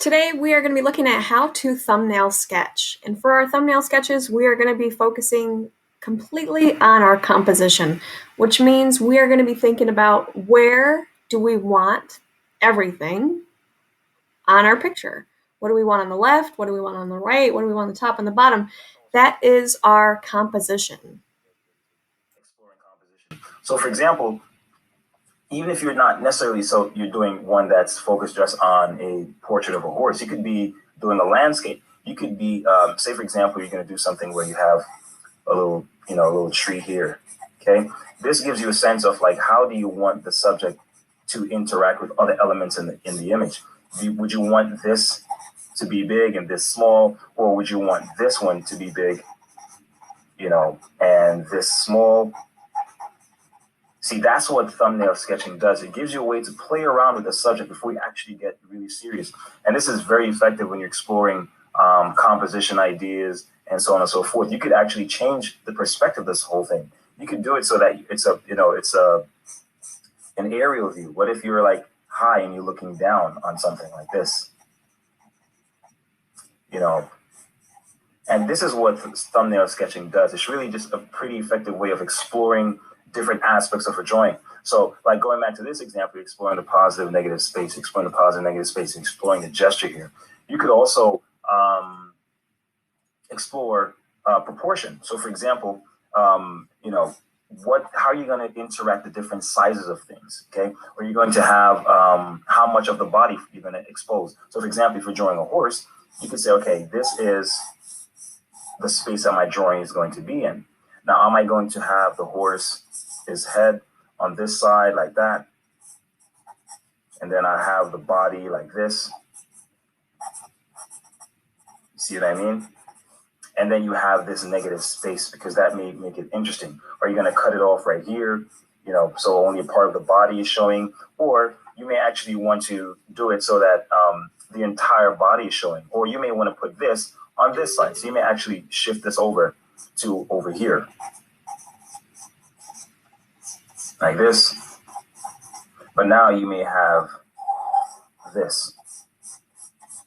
Today we are going to be looking at how to thumbnail sketch. And for our thumbnail sketches, we are going to be focusing completely on our composition, which means we are going to be thinking about where do we want everything on our picture. What do we want on the left? What do we want on the right? What do we want on the top and the bottom? That is our composition. Exploring composition. So for example, even if you're not necessarily, so you're doing one that's focused just on a portrait of a horse, you could be doing a landscape. You could be, say for example, you're going to do something where you have a little tree here. Okay. This gives you a sense of like, how do you want the subject to interact with other elements in the image? Would you want this to be big and this small, or would you want this one to be big, and this small? See, that's what thumbnail sketching does. It gives you a way to play around with the subject before you actually get really serious. And this is very effective when you're exploring composition ideas and so on and so forth. You could actually change the perspective of this whole thing. You could do it so that it's an aerial view. What if you're like high and you're looking down on something like this? And this is what thumbnail sketching does. It's really just a pretty effective way of exploring different aspects of a drawing. So like going back to this example, exploring the positive, negative space, exploring the positive, negative space, exploring the gesture here. You could also explore proportion. So for example, how are you going to interact the different sizes of things? Okay. Or you're going to have how much of the body you're going to expose. So for example, if you're drawing a horse, you could say, okay, this is the space that my drawing is going to be in. Now, am I going to have the horse's head on this side like that? And then I have the body like this. You see what I mean? And then you have this negative space because that may make it interesting. Are you going to cut it off right here? So only a part of the body is showing, or you may actually want to do it so that the entire body is showing, or you may want to put this on this side. So you may actually shift this over to over here like this. But now you may have this.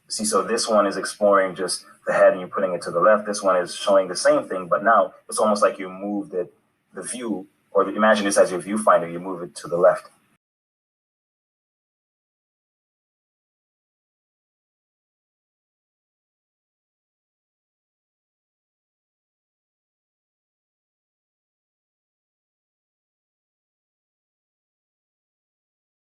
See, so this one is exploring just the head and you're putting it to the left. This one is showing the same thing, but now it's almost like you moved the view, or imagine this as your viewfinder, you move it to the left.